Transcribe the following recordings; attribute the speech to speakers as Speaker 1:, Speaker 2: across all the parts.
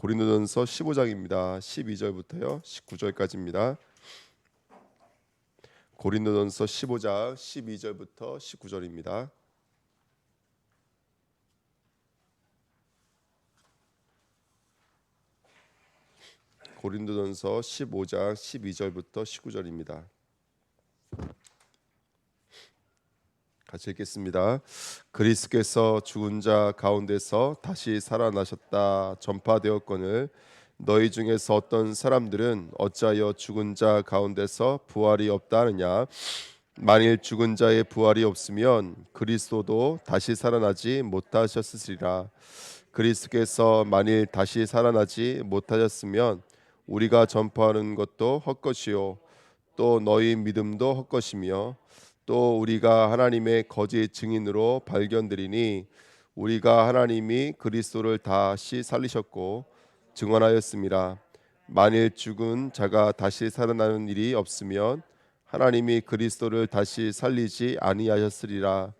Speaker 1: 고린도전서 15장입니다. 12절부터요 19절까지입니다. 고린도전서 15장 12절부터 19절입니다. 고린도전서 15장 12절부터 19절입니다. 같이 읽겠습니다. 그리스도께서 죽은 자 가운데서 다시 살아나셨다 전파되었거늘 너희 중에서 어떤 사람들은 어찌하여 죽은 자 가운데서 부활이 없다 하느냐. 만일 죽은 자의 부활이 없으면 그리스도도 다시 살아나지 못하셨으리라. 그리스도께서 만일 다시 살아나지 못하셨으면 우리가 전파하는 것도 헛것이요 또 너희 믿음도 헛것이며 또 우리가 하나님의 거짓 증인으로 발견되리니 우리가 하나님이 그리스도를 다시 살리셨고 증언하였습니다. 만일 죽은 자가 다시 살아나는 일이 없으면 하나님이 그리스도를 다시 살리지 아니하셨으리라.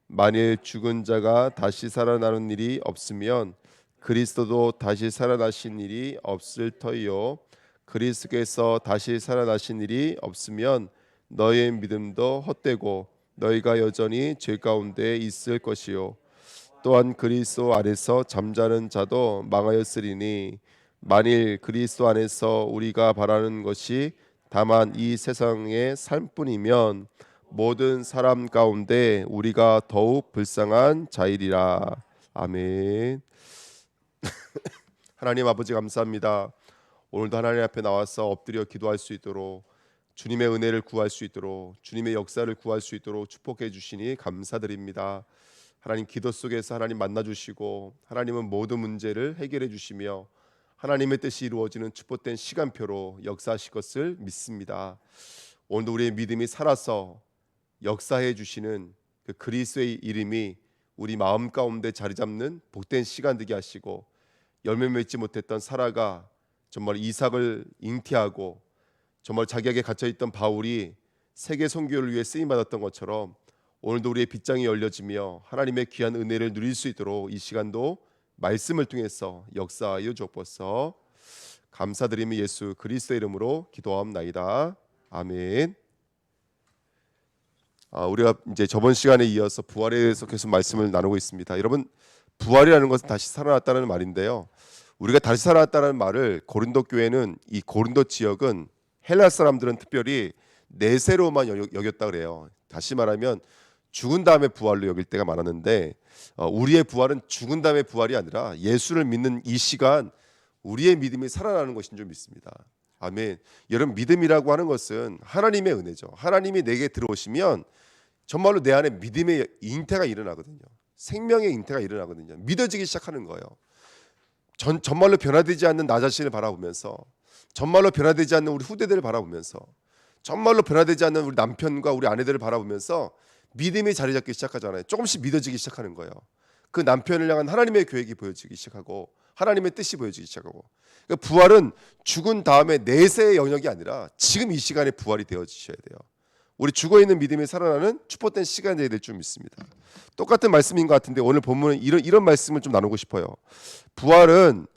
Speaker 1: 만일 죽은 자가 다시 살아나는 일이 없으면 그리스도도 다시 살아나신 일이 없을 터이요 그리스도께서 다시 살아나신 일이 없으면 너의 믿음도 헛되고 너희가 여전히 죄 가운데 있을 것이요 또한 그리스도 안에서 잠자는 자도 망하였으리니 만일 그리스도 안에서 우리가 바라는 것이 다만 이 세상의 삶뿐이면 모든 사람 가운데 우리가 더욱 불쌍한 자이리라. 아멘. 하나님 아버지 감사합니다. 오늘도 하나님 앞에 나와서 엎드려 기도할 수 있도록 주님의 은혜를 구할 수 있도록 주님의 역사를 구할 수 있도록 축복해 주시니 감사드립니다. 하나님 기도 속에서 하나님 만나주시고 하나님은 모든 문제를 해결해 주시며 하나님의 뜻이 이루어지는 축복된 시간표로 역사하실 것을 믿습니다. 오늘도 우리의 믿음이 살아서 역사해 주시는 그 그리스도의 이름이 우리 마음 가운데 자리 잡는 복된 시간 되게 하시고 열매 맺지 못했던 사라가 정말 이삭을 잉태하고 정말 자기에게 갇혀있던 바울이 세계 선교를 위해 쓰임받았던 것처럼 오늘도 우리의 빗장이 열려지며 하나님의 귀한 은혜를 누릴 수 있도록 이 시간도 말씀을 통해서 역사하여 주옵소서. 감사드리며 예수 그리스도의 이름으로 기도하옵나이다. 아멘. 우리가 이제 저번 시간에 이어서 부활에 대해서 계속 말씀을 나누고 있습니다. 여러분, 부활이라는 것은 다시 살아났다는 말인데요. 우리가 다시 살아났다는 말을 고린도 교회는 이 고린도 지역은 헬라 사람들은 특별히 내세로만 여겼다 그래요. 다시 말하면 죽은 다음에 부활로 여길 때가 많았는데 우리의 부활은 죽은 다음에 부활이 아니라 예수를 믿는 이 시간 우리의 믿음이 살아나는 것인 줄 믿습니다. 아멘. 여러분, 믿음이라고 하는 것은 하나님의 은혜죠. 하나님이 내게 들어오시면 정말로 내 안에 믿음의 잉태가 일어나거든요. 생명의 잉태가 일어나거든요. 믿어지기 시작하는 거예요. 정말로 변화되지 않는 나 자신을 바라보면서 정말로 변화되지 않는 우리 후대들을 바라보면서 정말로 변화되지 않는 우리 남편과 우리 아내들을 바라보면서 믿음이 자리 잡기 시작하잖아요. 조금씩 믿어지기 시작하는 거예요. 그 남편을 향한 하나님의 계획이 보여지기 시작하고 하나님의 뜻이 보여지기 시작하고 그러니까 부활은 죽은 다음에 내세의 영역이 아니라 지금 이 시간에 부활이 되어지셔야 돼요. 우리 죽어있는 믿음이 살아나는 축복된 시간이 되어야 될 줄 믿습니다. 똑같은 말씀인 것 같은데 오늘 본문은 이런 말씀을 좀 나누고 싶어요. 부활은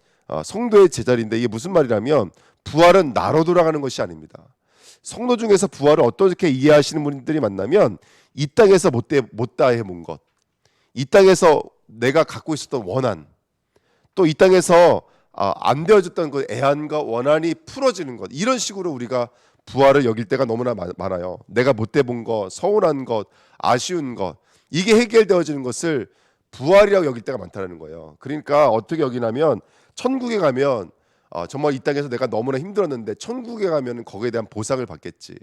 Speaker 1: 성도의 제자리인데 이게 무슨 말이냐면 부활은 나로 돌아가는 것이 아닙니다. 성도 중에서 부활을 어떻게 이해하시는 분들이 만나면 이 땅에서 못다 해본 것, 이 땅에서 내가 갖고 있었던 원한, 또 이 땅에서 안 되어졌던 그 애환과 원한이 풀어지는 것, 이런 식으로 우리가 부활을 여길 때가 너무나 많아요. 내가 못돼 본 것, 서운한 것, 아쉬운 것, 이게 해결되어지는 것을 부활이라고 여길 때가 많다는 거예요. 그러니까 어떻게 여기냐면 천국에 가면 정말 이 땅에서 내가 너무나 힘들었는데 천국에 가면 거기에 대한 보상을 받겠지.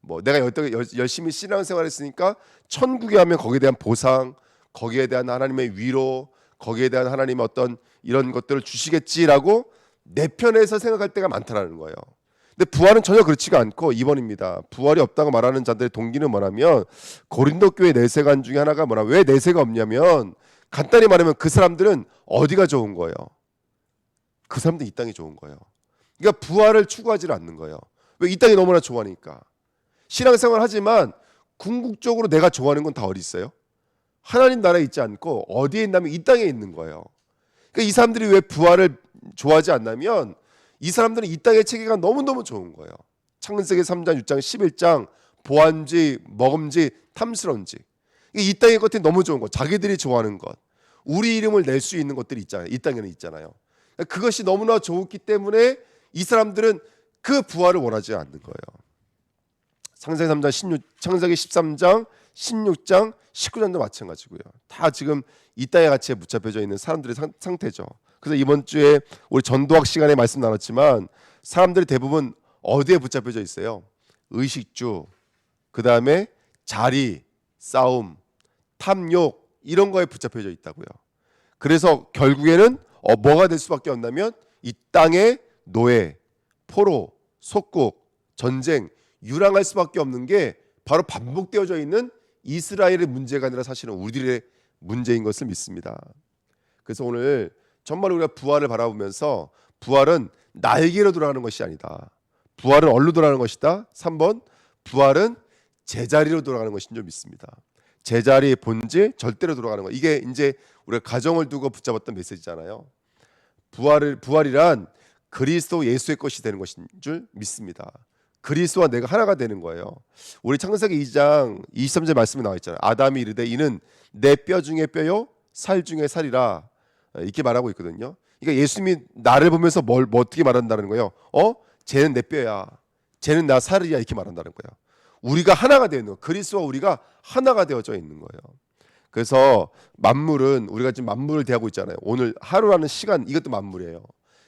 Speaker 1: 뭐 내가 여태 열심히 신앙생활했으니까 천국에 가면 거기에 대한 보상, 거기에 대한 하나님의 위로, 거기에 대한 하나님의 어떤 이런 것들을 주시겠지라고 내 편에서 생각할 때가 많다는 거예요. 근데 부활은 전혀 그렇지가 않고 2번입니다. 부활이 없다고 말하는 자들의 동기는 뭐냐면 고린도 교회 내세관 중에 하나가 왜 내세가 없냐면 간단히 말하면 그 사람들은 어디가 좋은 거예요? 그 사람들은 이 땅이 좋은 거예요. 그러니까 부활을 추구하지 않는 거예요. 왜? 이 땅이 너무나 좋아하니까. 신앙생활 하지만 궁극적으로 내가 좋아하는 건 다 어디 있어요? 하나님 나라에 있지 않고 어디에 있냐면 이 땅에 있는 거예요. 그러니까 이 사람들이 왜 부활을 좋아하지 않냐면 이 사람들은 이 땅의 체계가 너무너무 좋은 거예요. 창세기 3장, 6장, 11장 보안지, 먹음지, 탐스러운지 이 땅의 것들이 너무 좋은 것, 자기들이 좋아하는 것, 우리 이름을 낼 수 있는 것들이 있잖아요. 이 땅에는 있잖아요. 그것이 너무나 좋기 때문에 이 사람들은 그 부활을 원하지 않는 거예요. 창세기 3장, 16, 창세기 13장, 16장, 19장도 마찬가지고요. 다 지금 이 땅의 가치에 붙잡혀져 있는 사람들의 상태죠. 그래서 이번 주에 우리 전도학 시간에 말씀 나눴지만 사람들이 대부분 어디에 붙잡혀져 있어요? 의식주, 그 다음에 자리, 싸움, 탐욕 이런 거에 붙잡혀져 있다고요. 그래서 결국에는 뭐가 될 수밖에 없냐면 이 땅의 노예, 포로, 속국, 전쟁, 유랑할 수밖에 없는 게 바로 반복되어져 있는 이스라엘의 문제가 아니라 사실은 우리들의 문제인 것을 믿습니다. 그래서 오늘 정말 우리가 부활을 바라보면서 부활은 날개로 돌아가는 것이 아니다. 부활은 어디로 돌아가는 것이다? 3번 부활은 제자리로 돌아가는 것인 줄 믿습니다. 제자리의 본질 절대로 돌아가는 것. 이게 이제 우리가 가정을 두고 붙잡았던 메시지잖아요. 부활이란 그리스도 예수의 것이 되는 것인 줄 믿습니다. 그리스도와 내가 하나가 되는 거예요. 우리 창세기 2장 23절 말씀에 나와 있잖아요. 아담이 이르되 이는 내 뼈 중에 뼈요 살 중에 살이라 이렇게 말하고 있거든요. 그러니까 예수님이 나를 보면서 뭐 어떻게 말한다는 거예요? 쟤는 내 뼈야, 쟤는 나 살이야 이렇게 말한다는 거예요. 우리가 하나가 되는 거예요. 그리스도와 우리가 하나가 되어져 있는 거예요. 그래서 만물은 우리가 지금 만물을 대하고 있잖아요. 오늘 하루라는 시간 이것도 만물이에요.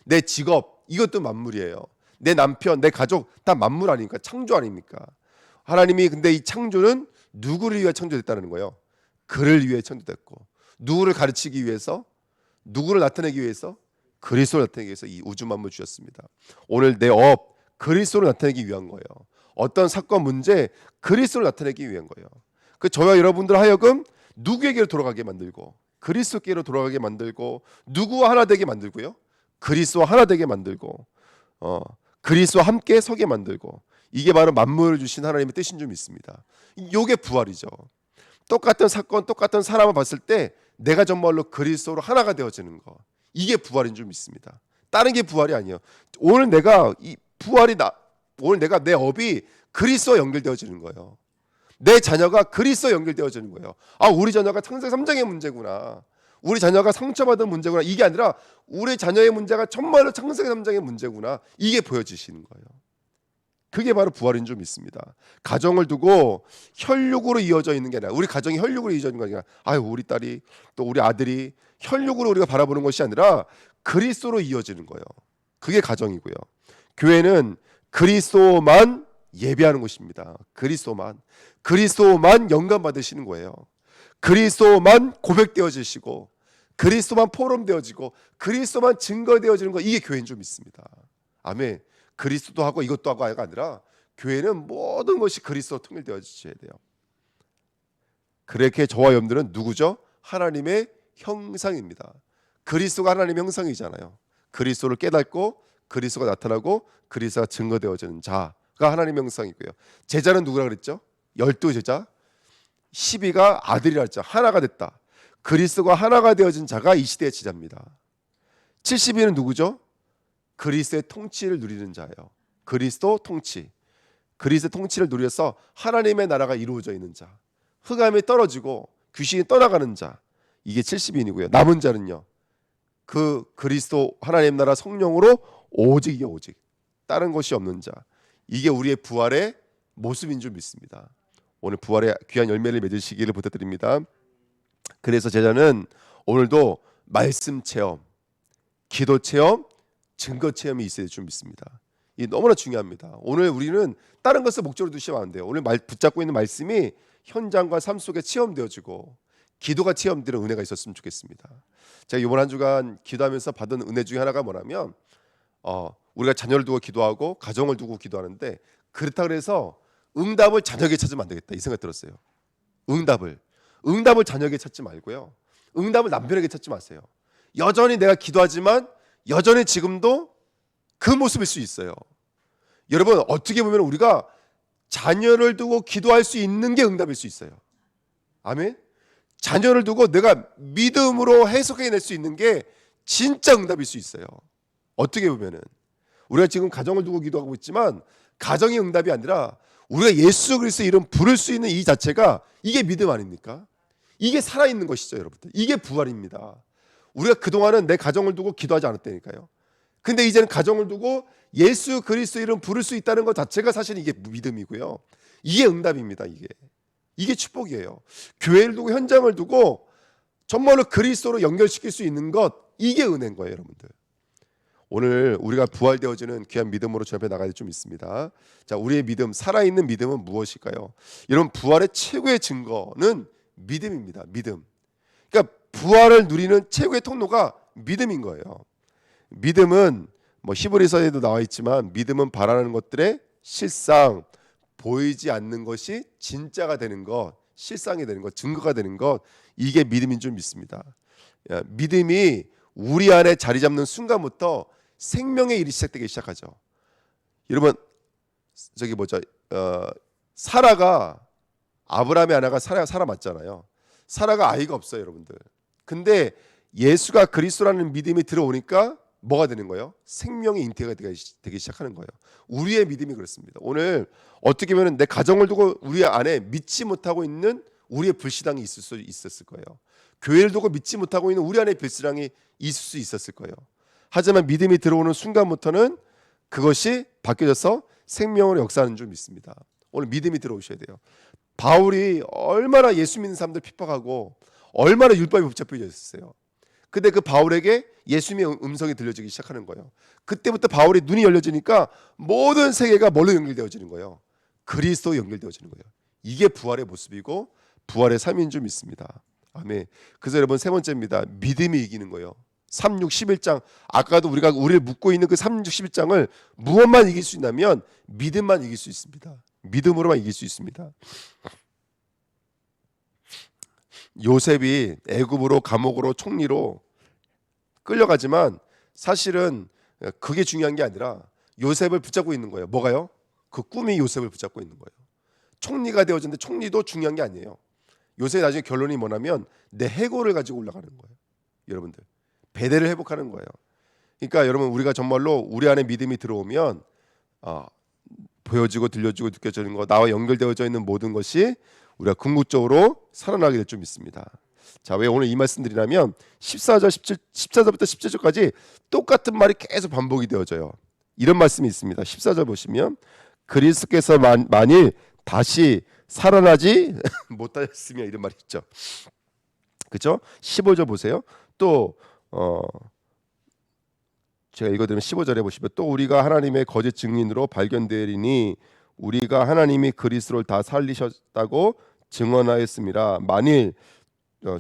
Speaker 1: 내 직업 이것도 만물이에요. 내 남편, 내 가족 다 만물 아닙니까? 창조 아닙니까? 하나님이 근데 이 창조는 누구를 위해 창조됐다는 거예요? 그를 위해 창조됐고 누구를 가르치기 위해서? 누구를 나타내기 위해서? 그리스도를 나타내기 위해서 이 우주 만물 주셨습니다. 오늘 내 업 그리스도를 나타내기 위한 거예요. 어떤 사건 문제 그리스도를 나타내기 위한 거예요. 그 저와 여러분들 하여금 누구에게로 돌아가게 만들고 그리스도께로 돌아가게 만들고 누구와 하나 되게 만들고요. 그리스도와 하나 되게 만들고 그리스도와 함께 서게 만들고 이게 바로 만물을 주신 하나님의 뜻인 줄 믿습니다. 이게 부활이죠. 똑같은 사건, 똑같은 사람을 봤을 때 내가 정말로 그리스도로 하나가 되어지는 거. 이게 부활인 줄 믿습니다. 다른 게 부활이 아니에요. 오늘 내가 오늘 내가 내 업이 그리스도와 연결되어지는 거예요. 내 자녀가 그리스도와 연결되어지는 거예요. 우리 자녀가 창세기 3장의 문제구나. 우리 자녀가 상처받은 문제구나. 이게 아니라 우리 자녀의 문제가 정말로 창세기 3장의 문제구나. 이게 보여지시는 거예요. 그게 바로 부활인 줄 믿습니다. 가정을 두고 혈육으로 이어져 있는 게 아니라 우리 가정이 혈육으로 이어져 있는 게 아니라 우리 딸이 또 우리 아들이 혈육으로 우리가 바라보는 것이 아니라 그리스도로 이어지는 거예요. 그게 가정이고요. 교회는 그리스도만 예배하는 것입니다. 그리스도만 영감 받으시는 거예요. 그리스도만 고백되어지시고 그리스도만 포럼되어지고 그리스도만 증거되어지는 거 이게 교회인 줄 믿습니다. 아멘. 그리스도도 하고 이것도 하고가 아니라 교회는 모든 것이 그리스도 통일되어져야 돼요. 그렇게 저와 여러분들은 누구죠? 하나님의 형상입니다. 그리스도가 하나님의 형상이잖아요. 그리스도를 깨닫고 그리스도가 나타나고 그리스도가 증거되어지는 자가 하나님의 형상이고요. 제자는 누구라 그랬죠? 12제자 12가 아들이라 했죠. 하나가 됐다. 그리스도가 하나가 되어진 자가 이 시대의 제자입니다. 70인은 누구죠? 그리스도의 통치를 누리는 자예요. 그리스도 통치. 그리스도의 통치를 누려서 하나님의 나라가 이루어져 있는 자. 흑암이 떨어지고 귀신이 떠나가는 자. 이게 70인이고요. 남은 자는요. 그 그리스도 하나님 나라 성령으로 오직 다른 것이 없는 자. 이게 우리의 부활의 모습인 줄 믿습니다. 오늘 부활의 귀한 열매를 맺으시기를 부탁드립니다. 그래서 제자는 오늘도 말씀 체험, 기도 체험, 증거 체험이 있어야 줄 믿습니다. 이 너무나 중요합니다. 오늘 우리는 다른 것을 목적으로 두시면 안 돼요. 오늘 붙잡고 있는 말씀이 현장과 삶 속에 체험되어지고 기도가 체험되는 은혜가 있었으면 좋겠습니다. 제가 이번 한 주간 기도하면서 받은 은혜 중에 하나가 뭐냐면 우리가 자녀를 두고 기도하고 가정을 두고 기도하는데 그렇다 그래서 응답을 자녀에게 찾으면 안 되겠다 이 생각이 들었어요. 응답을 자녀에게 찾지 말고요. 응답을 남편에게 찾지 마세요. 여전히 내가 기도하지만 여전히 지금도 그 모습일 수 있어요. 여러분 어떻게 보면 우리가 자녀를 두고 기도할 수 있는 게 응답일 수 있어요. 아멘. 자녀를 두고 내가 믿음으로 해석해낼 수 있는 게 진짜 응답일 수 있어요. 어떻게 보면은 우리가 지금 가정을 두고 기도하고 있지만 가정의 응답이 아니라 우리가 예수 그리스도의 이름 부를 수 있는 이 자체가 이게 믿음 아닙니까? 이게 살아있는 것이죠, 여러분들. 이게 부활입니다. 우리가 그동안은 내 가정을 두고 기도하지 않았다니까요. 근데 이제는 가정을 두고 예수 그리스도 이름 부를 수 있다는 것 자체가 사실 이게 믿음이고요. 이게 응답입니다. 이게 축복이에요. 교회를 두고 현장을 두고 정말로 그리스도로 연결시킬 수 있는 것, 이게 은혜인 거예요, 여러분들. 오늘 우리가 부활되어지는 귀한 믿음으로 저 앞에 나가야 좀 있습니다. 자, 우리의 믿음, 살아있는 믿음은 무엇일까요? 여러분, 부활의 최고의 증거는 믿음입니다. 믿음. 그러니까 부활을 누리는 최고의 통로가 믿음인 거예요. 믿음은 뭐 히브리서에도 나와 있지만 믿음은 바라는 것들의 실상, 보이지 않는 것이 진짜가 되는 것, 실상이 되는 것, 증거가 되는 것, 이게 믿음인 줄 믿습니다. 믿음이 우리 안에 자리 잡는 순간부터 생명의 일이 시작되기 시작하죠. 여러분, 저기 뭐죠? 사라가, 아브라함의 아내가 사라 맞잖아요. 사라가 아이가 없어요, 여러분들. 근데 예수가 그리스도라는 믿음이 들어오니까 뭐가 되는 거예요? 생명의 잉태가 되기 시작하는 거예요. 우리의 믿음이 그렇습니다. 오늘 어떻게 보면 내 가정을 두고 우리 안에 믿지 못하고 있는 우리의 불신앙이 있었을 거예요. 교회를 두고 믿지 못하고 있는 우리 안에 불신앙이 있을 수 있었을 거예요. 하지만 믿음이 들어오는 순간부터는 그것이 바뀌어져서 생명으로 역사하는 줄 믿습니다. 오늘 믿음이 들어오셔야 돼요. 바울이 얼마나 예수 믿는 사람들 핍박하고 얼마나 율법에 붙잡혀져 있었어요. 근데 그 바울에게 예수님의 음성이 들려지기 시작하는 거예요. 그때부터 바울의 눈이 열려지니까 모든 세계가 뭘로 연결되어지는 거예요? 그리스도 연결되어지는 거예요. 이게 부활의 모습이고 부활의 삶인 줄 믿습니다. 아멘. 그래서 여러분, 세 번째입니다. 믿음이 이기는 거예요. 3, 6, 11장, 아까도 우리를 묶고 있는 그 3, 6, 11장을 무엇만 이길 수 있냐면 믿음만 이길 수 있습니다. 믿음으로만 이길 수 있습니다. 요셉이 애굽으로, 감옥으로, 총리로 끌려가지만 사실은 그게 중요한 게 아니라 요셉을 붙잡고 있는 거예요. 뭐가요? 그 꿈이 요셉을 붙잡고 있는 거예요. 총리가 되어졌는데 총리도 중요한 게 아니에요. 요셉의 나중에 결론이 뭐냐면 내 해골을 가지고 올라가는 거예요. 여러분들, 배대를 회복하는 거예요. 그러니까 여러분, 우리가 정말로 우리 안에 믿음이 들어오면 보여지고 들려지고 느껴지는 것, 나와 연결되어져 있는 모든 것이 우리가 궁극적으로 살아나게 될 줄 믿습니다. 자, 왜 오늘 이 말씀 드리냐면 14절부터 17절까지 똑같은 말이 계속 반복이 되어져요. 이런 말씀이 있습니다. 14절 보시면 그리스도께서 만일 다시 살아나지 못하였으면, 이런 말이 있죠. 그렇죠? 15절 보세요. 또 제가 읽어드리면 15절에 보시면 또 우리가 하나님의 거짓 증인으로 발견되리니 우리가 하나님이 그리스도를 다 살리셨다고 증언하였습니다. 만일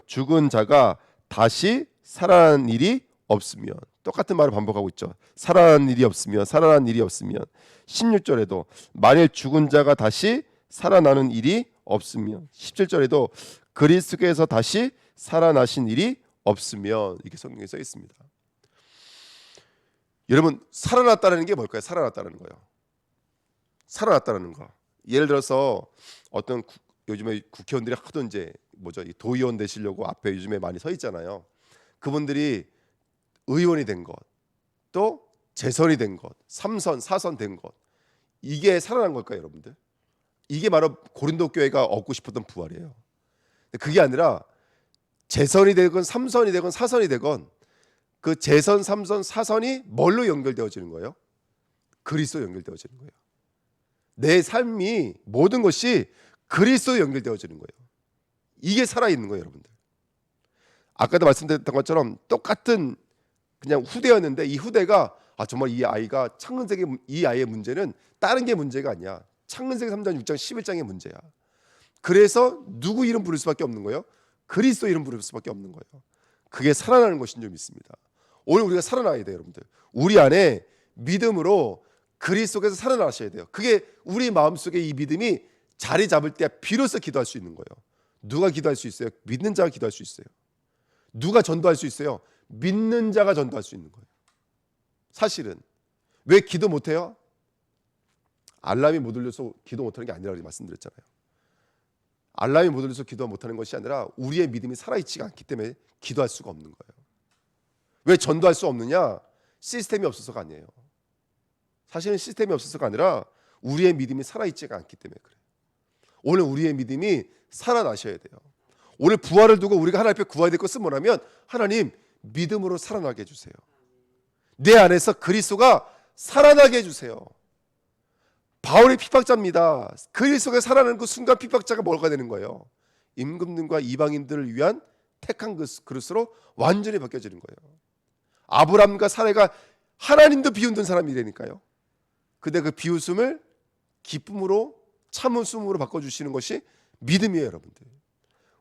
Speaker 1: 죽은 자가 다시 살아난 일이 없으면, 똑같은 말을 반복하고 있죠. 살아난 일이 없으면, 살아난 일이 없으면. 16절에도 만일 죽은 자가 다시 살아나는 일이 없으면, 17절에도 그리스도께서 다시 살아나신 일이 없으면, 이렇게 성경에 써 있습니다. 여러분, 살아났다는 게 뭘까요? 살아났다는 거예요. 살아났다는 거. 예를 들어서 어떤 요즘에 국회의원들이 하도 이제 이 도의원 되시려고 앞에 요즘에 많이 서 있잖아요. 그분들이 의원이 된 것, 또 재선이 된 것, 3선, 4선 된 것, 이게 살아난 걸까요, 여러분들? 이게 바로 고린도 교회가 얻고 싶었던 부활이에요. 그게 아니라 재선이 되건 3선이 되건 4선이 되건 그 재선, 3선, 4선이 뭘로 연결되어지는 거예요? 그리스도 연결되어지는 거예요. 내 삶이, 모든 것이 그리스도에 연결되어지는 거예요. 이게 살아있는 거예요, 여러분들. 아까도 말씀드렸던 것처럼 똑같은 그냥 후대였는데 이 후대가 정말 이 아이가 창세기, 이 아이의 문제는 다른 게 문제가 아니야. 창세기 3장, 6장, 11장의 문제야. 그래서 누구 이름 부를 수밖에 없는 거예요? 그리스도 이름 부를 수밖에 없는 거예요. 그게 살아나는 것인 줄 믿습니다. 오늘 우리가 살아나야 돼요, 여러분들. 우리 안에 믿음으로 그리스도께서 살아나셔야 돼요. 그게 우리 마음속에 이 믿음이 자리 잡을 때 비로소 기도할 수 있는 거예요. 누가 기도할 수 있어요? 믿는 자가 기도할 수 있어요. 누가 전도할 수 있어요? 믿는 자가 전도할 수 있는 거예요. 사실은 왜 기도 못해요? 알람이 못 울려서 기도 못하는 게 아니라고 말씀드렸잖아요. 알람이 못 울려서 기도 못하는 것이 아니라 우리의 믿음이 살아있지가 않기 때문에 기도할 수가 없는 거예요. 왜 전도할 수 없느냐? 시스템이 없어서가 아니에요. 사실은 시스템이 없어서가 아니라 우리의 믿음이 살아있지가 않기 때문에 그래요. 오늘 우리의 믿음이 살아나셔야 돼요. 오늘 부활을 두고 우리가 하나님 앞에 구해야 될 것은 뭐냐면 하나님 믿음으로 살아나게 해주세요. 내 안에서 그리스도가 살아나게 해주세요. 바울의 핍박자입니다. 그리스도가 살아나는 그 순간 핍박자가 뭐가 되는 거예요? 임금님과 이방인들을 위한 택한 그릇으로 완전히 바뀌어지는 거예요. 아브람과 사레가 하나님도 비웃는 사람이 되니까요. 근데 그 비웃음을 기쁨으로 참웃음으로 바꿔주시는 것이 믿음이에요, 여러분들.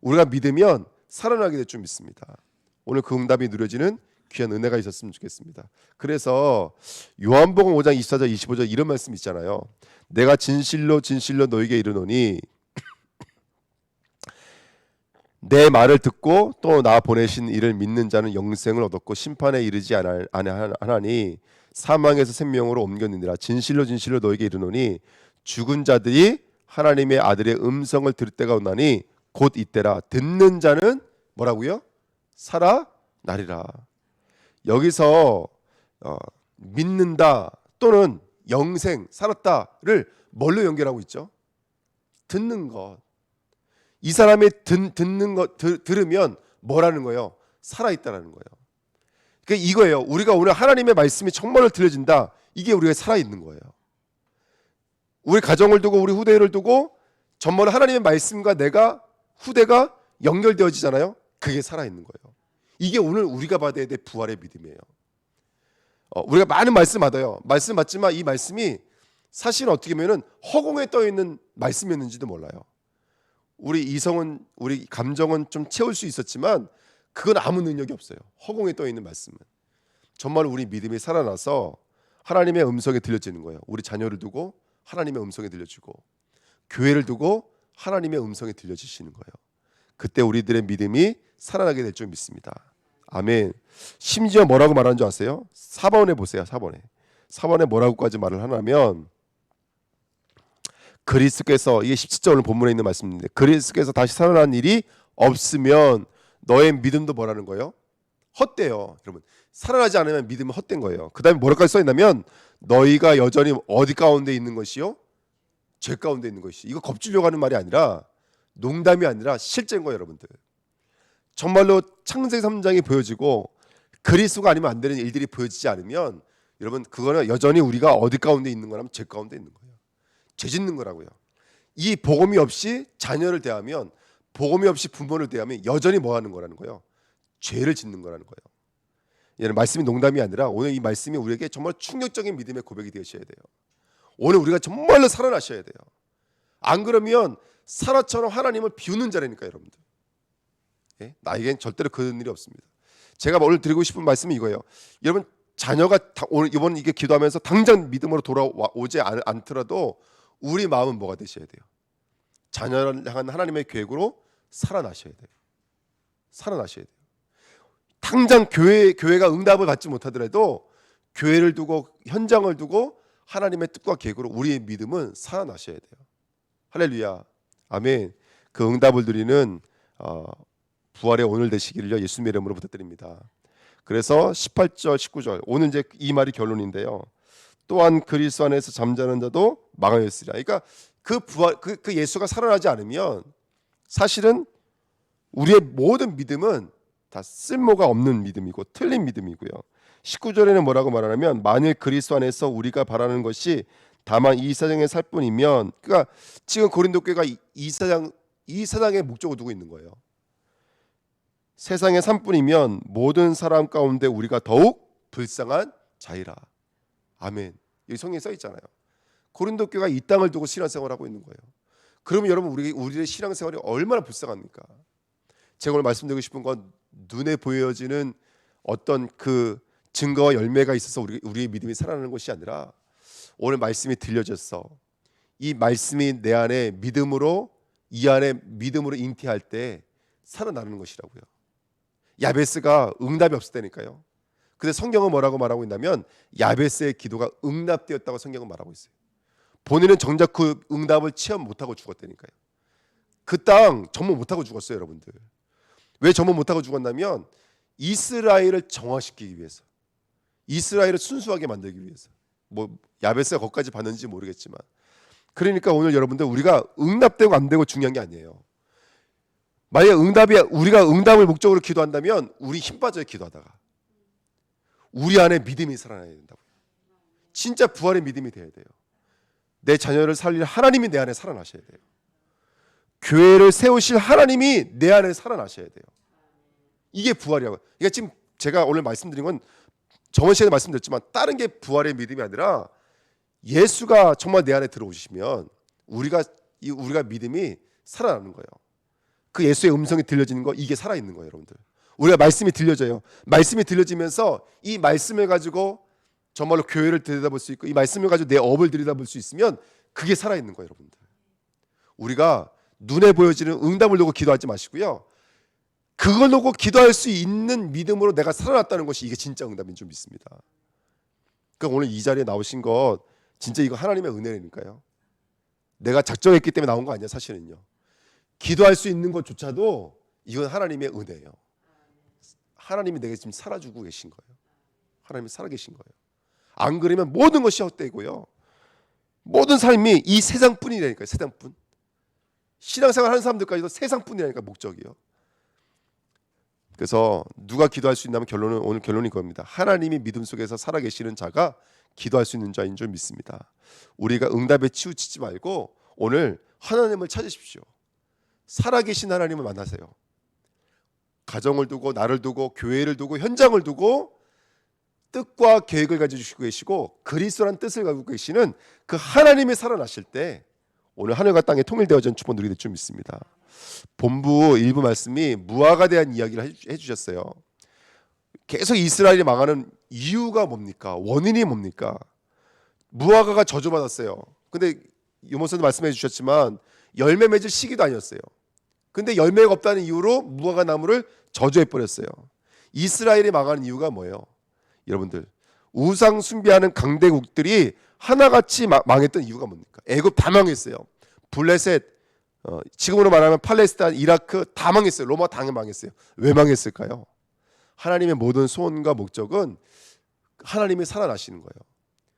Speaker 1: 우리가 믿으면 살아나게 될 줄 믿습니다. 오늘 그 응답이 누려지는 귀한 은혜가 있었으면 좋겠습니다. 그래서 요한복음 5장 24절 25절 이런 말씀 있잖아요. 내가 진실로 진실로 너에게 이르노니 내 말을 듣고 또 나 보내신 이를 믿는 자는 영생을 얻었고 심판에 이르지 아니하나니 사망에서 생명으로 옮겼느니라. 진실로 진실로 너에게 이르노니 죽은 자들이 하나님의 아들의 음성을 들을 때가 오나니 곧 이때라. 듣는 자는 뭐라고요? 살아나리라. 여기서 믿는다 또는 영생, 살았다를 뭘로 연결하고 있죠? 듣는 것. 이 사람이 듣는 것 들으면 뭐라는 거예요? 살아있다라는 거예요. 그러니까 이거예요. 우리가 오늘 하나님의 말씀이 정말로 들려진다. 이게 우리가 살아있는 거예요. 우리 가정을 두고 우리 후대를 두고 정말 하나님의 말씀과 내가 후대가 연결되어지잖아요. 그게 살아있는 거예요. 이게 오늘 우리가 받아야 될 부활의 믿음이에요. 우리가 많은 말씀 받아요. 말씀 받지만 이 말씀이 사실은 어떻게 보면 허공에 떠 있는 말씀이었는지도 몰라요. 우리 이성은 우리 감정은 좀 채울 수 있었지만 그건 아무 능력이 없어요. 허공에 떠 있는 말씀은 정말 우리 믿음이 살아나서 하나님의 음성에 들려지는 거예요. 우리 자녀를 두고 하나님의 음성에 들려주고 교회를 두고 하나님의 음성에 들려주시는 거예요. 그때 우리들의 믿음이 살아나게 될 줄 믿습니다. 아멘. 심지어 뭐라고 말하는 줄 아세요? 4번에 보세요. 4번에 뭐라고까지 말을 하냐면 그리스도께서, 이게 17절 오늘 본문에 있는 말씀인데, 그리스도께서 다시 살아난 일이 없으면 너의 믿음도 뭐라는 거예요? 헛되요. 여러분, 살아나지 않으면 믿음은 헛된 거예요. 그 다음에 뭐라까지 써있냐면 너희가 여전히 어디 가운데 있는 것이요? 죄 가운데 있는 것이. 이거 겁주려고 하는 말이 아니라 농담이 아니라 실제인 거예요, 여러분들. 정말로 창세기 3장이 보여지고 그리스도가 아니면 안 되는 일들이 보여지지 않으면 여러분 그거는 여전히 우리가 어디 가운데 있는 거라면 죄 가운데 있는 거예요. 죄 짓는 거라고요. 이 복음이 없이 자녀를 대하면, 복음이 없이 부모를 대하면 여전히 뭐 하는 거라는 거예요? 죄를 짓는 거라는 거예요. 얘는 말씀이 농담이 아니라 오늘 이 말씀이 우리에게 정말 충격적인 믿음의 고백이 되셔야 돼요. 오늘 우리가 정말로 살아나셔야 돼요. 안 그러면 사라처럼 하나님을 비우는 자라니까 여러분들. 예? 나에겐 절대로 그런 일이 없습니다. 제가 오늘 드리고 싶은 말씀이 이거예요. 여러분 자녀가 오늘 이번 이게 기도하면서 당장 믿음으로 돌아오지 않더라도 우리 마음은 뭐가 되셔야 돼요? 자녀를 향한 하나님의 계획으로 살아나셔야 돼요. 살아나셔야 돼요. 당장 교회가 응답을 받지 못하더라도 교회를 두고 현장을 두고 하나님의 뜻과 계획으로 우리의 믿음은 살아나셔야 돼요. 할렐루야. 아멘. 그 응답을 드리는 부활의 오늘 되시기를 예수님의 이름으로 부탁드립니다. 그래서 18절 19절 오늘 이제 이 말이 결론인데요. 또한 그리스도 안에서 잠자는 자도 망하였으리라. 그러니까 그 부활 그 예수가 살아나지 않으면 사실은 우리의 모든 믿음은 다 쓸모가 없는 믿음이고 틀린 믿음이고요. 19절에는 뭐라고 말하냐면 만일 그리스도 안에서 우리가 바라는 것이 다만 이 세상에 살 뿐이면, 그러니까 지금 고린도 교회가 이 세상의 목적을 두고 있는 거예요. 세상의 삶뿐이면 모든 사람 가운데 우리가 더욱 불쌍한 자이라. 아멘. 여기 성경에 써 있잖아요. 고린도 교회가 이 땅을 두고 신앙생활을 하고 있는 거예요. 그러면 여러분 우리의 신앙생활이 얼마나 불쌍합니까? 제가 오늘 말씀드리고 싶은 건 눈에 보여지는 어떤 그 증거와 열매가 있어서 우리의 믿음이 살아나는 것이 아니라 오늘 말씀이 들려져서 이 말씀이 내 안에 믿음으로 잉태할 때 살아나는 것이라고요. 야베스가 응답이 없었다니까요. 근데 성경은 뭐라고 말하고 있냐면 야베스의 기도가 응답되었다고 성경은 말하고 있어요. 본인은 정작 그 응답을 체험 못하고 죽었다니까요. 그 땅 점령 못하고 죽었어요, 여러분들. 왜 점령 못하고 죽었냐면 이스라엘을 정화시키기 위해서, 이스라엘을 순수하게 만들기 위해서. 뭐 야베스가 거기까지 봤는지 모르겠지만, 그러니까 오늘 여러분들 우리가 응답되고 안 되고 중요한 게 아니에요. 만약에 우리가 응답을 목적으로 기도한다면 우리 힘 빠져요. 기도하다가 우리 안에 믿음이 살아나야 된다고요. 진짜 부활의 믿음이 돼야 돼요. 내 자녀를 살릴 하나님이 내 안에 살아나셔야 돼요. 교회를 세우실 하나님이 내 안에 살아나셔야 돼요. 이게 부활이라고. 그러니까 지금 제가 오늘 말씀드린 건 저번 시간에 말씀드렸지만 다른 게 부활의 믿음이 아니라 예수가 정말 내 안에 들어오시면 우리가 믿음이 살아나는 거예요. 그 예수의 음성이 들려지는 거, 이게 살아있는 거예요. 여러분들, 우리가 말씀이 들려져요. 말씀이 들려지면서 이 말씀을 가지고 정말로 교회를 들여다볼 수 있고, 이 말씀을 가지고 내 업을 들여다볼 수 있으면 그게 살아있는 거예요. 여러분들, 우리가 눈에 보여지는 응답을 놓고 기도하지 마시고요, 그걸 놓고 기도할 수 있는 믿음으로 내가 살아났다는 것이 이게 진짜 응답인 줄 믿습니다. 그러니까 오늘 이 자리에 나오신 것 진짜 이거 하나님의 은혜니까요. 내가 작정했기 때문에 나온 거 아니야. 사실은요, 기도할 수 있는 것조차도 이건 하나님의 은혜예요. 하나님이 내게 지금 살아주고 계신 거예요. 하나님이 살아계신 거예요. 안 그러면 모든 것이 헛되고요, 모든 삶이 이 세상뿐이라니까요. 세상뿐. 신앙생활 하는 사람들까지도 세상뿐이라니까, 목적이요. 그래서 누가 기도할 수 있냐면 오늘 결론이 그겁니다. 하나님이 믿음 속에서 살아계시는 자가 기도할 수 있는 자인 줄 믿습니다. 우리가 응답에 치우치지 말고 오늘 하나님을 찾으십시오. 살아계신 하나님을 만나세요. 가정을 두고, 나를 두고, 교회를 두고, 현장을 두고 뜻과 계획을 가지고 계시고 그리스도란 뜻을 가지고 계시는 그 하나님이 살아나실 때 오늘 하늘과 땅에 통일되어진 축복 누리게 될 줄 믿습니다. 본부 일부 말씀이 무화과에 대한 이야기를 해주셨어요. 계속 이스라엘이 망하는 이유가 뭡니까? 원인이 뭡니까? 무화과가 저주받았어요. 근데 유목사도 말씀해 주셨지만 열매 맺을 시기도 아니었어요. 근데 열매가 없다는 이유로 무화과 나무를 저주해 버렸어요. 이스라엘이 망하는 이유가 뭐예요? 여러분들, 우상 숭배하는 강대국들이 하나같이 망했던 이유가 뭡니까? 애굽 다 망했어요. 블레셋, 지금으로 말하면 팔레스타인, 이라크 다 망했어요. 로마 당에 망했어요. 왜 망했을까요? 하나님의 모든 소원과 목적은 하나님이 살아나시는 거예요.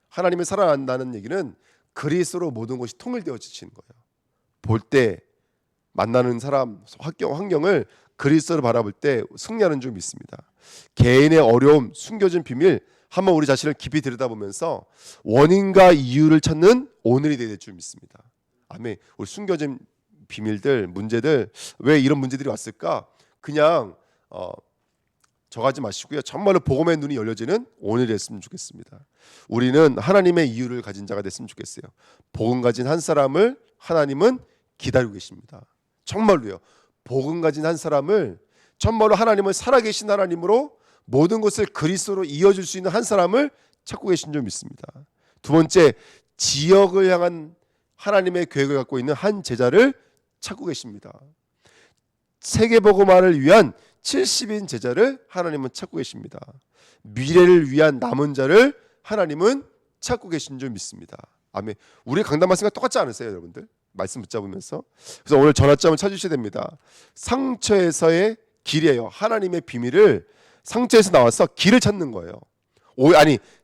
Speaker 1: 하나님이 살아난다는 얘기는 그리스도로 모든 것이 통일되어지는 거예요. 볼 때 만나는 사람, 환경을 그리스도를 바라볼 때 승리하는 줄 믿습니다. 개인의 어려움, 숨겨진 비밀, 한번 우리 자신을 깊이 들여다보면서 원인과 이유를 찾는 오늘이 되야 될 줄 믿습니다. 아멘. 우리 숨겨진 비밀들, 문제들, 왜 이런 문제들이 왔을까? 그냥 정하지 마시고요, 정말로 복음의 눈이 열려지는 오늘이 됐으면 좋겠습니다. 우리는 하나님의 이유를 가진 자가 됐으면 좋겠어요. 복음 가진 한 사람을 하나님은 기다리고 계십니다. 정말로요. 복음 가진 한 사람을 정말로 하나님은 살아계신 하나님으로 모든 것을 그리스도로 이어줄 수 있는 한 사람을 찾고 계신 줄 믿습니다. 두 번째, 지역을 향한 하나님의 계획을 갖고 있는 한 제자를 찾고 계십니다. 세계복음화를 위한 70인 제자를 하나님은 찾고 계십니다. 미래를 위한 남은 자를 하나님은 찾고 계신 줄 믿습니다. 아멘. 우리 강단 말씀과 똑같지 않으세요, 여러분들? 말씀 붙잡으면서. 그래서 오늘 전환점을 찾으셔야 됩니다. 상처에서의 길이에요. 하나님의 비밀을 상처에서 나와서 길을 찾는 거예요.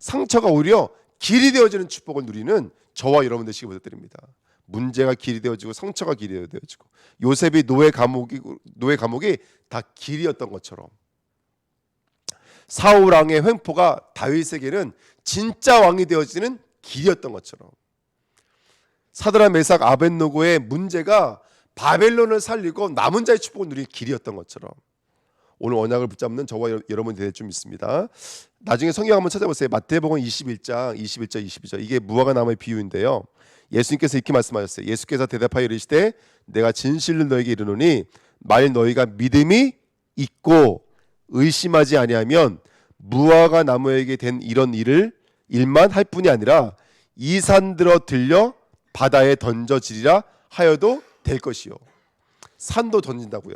Speaker 1: 상처가 오히려 길이 되어지는 축복을 누리는 저와 여러분 되시기 부탁드립니다. 문제가 길이 되어지고 상처가 길이 되어지고, 요셉이 노예 감옥이 다 길이었던 것처럼, 사울 왕의 횡포가 다윗에게는 진짜 왕이 되어지는 길이었던 것처럼, 사드락 메삭 아벳노고의 문제가 바벨론을 살리고 남은 자의 축복을 누릴 길이었던 것처럼 오늘 언약을 붙잡는 저와 여러분이 될 줄 믿습니다. 나중에 성경 한번 찾아보세요. 마태복음 21장 21절 22절, 이게 무화과 나무의 비유인데요. 예수님께서 이렇게 말씀하셨어요. 예수께서 대답하여 이르시되 내가 진실로 너에게 이르노니 만일 너희가 믿음이 있고 의심하지 아니하면 무화과 나무에게 된 이런 일만 할 뿐이 아니라 이 산 들어 들려 바다에 던져지리라 하여도 될 것이요. 산도 던진다고요.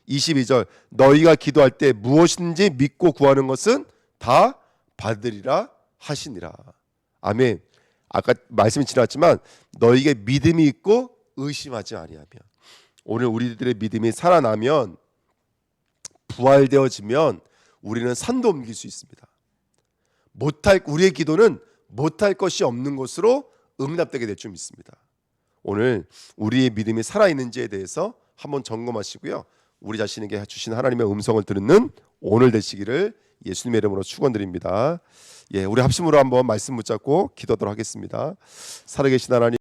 Speaker 1: 22절, 너희가 기도할 때 무엇인지 믿고 구하는 것은 다 받으리라 하시니라. 아멘. 아까 말씀이 지났지만 너희에게 믿음이 있고 의심하지 아니하면, 오늘 우리들의 믿음이 살아나면, 부활되어지면 우리는 산도 옮길 수 있습니다. 우리의 기도는 못할 것이 없는 것으로 응답되게 될 줄 믿습니다. 오늘 우리의 믿음이 살아있는지에 대해서 한번 점검하시고요. 우리 자신에게 주신 하나님의 음성을 듣는 오늘 되시기를 예수님의 이름으로 축원드립니다. 우리 합심으로 한번 말씀 붙잡고 기도하도록 하겠습니다. 살아계신 하나님,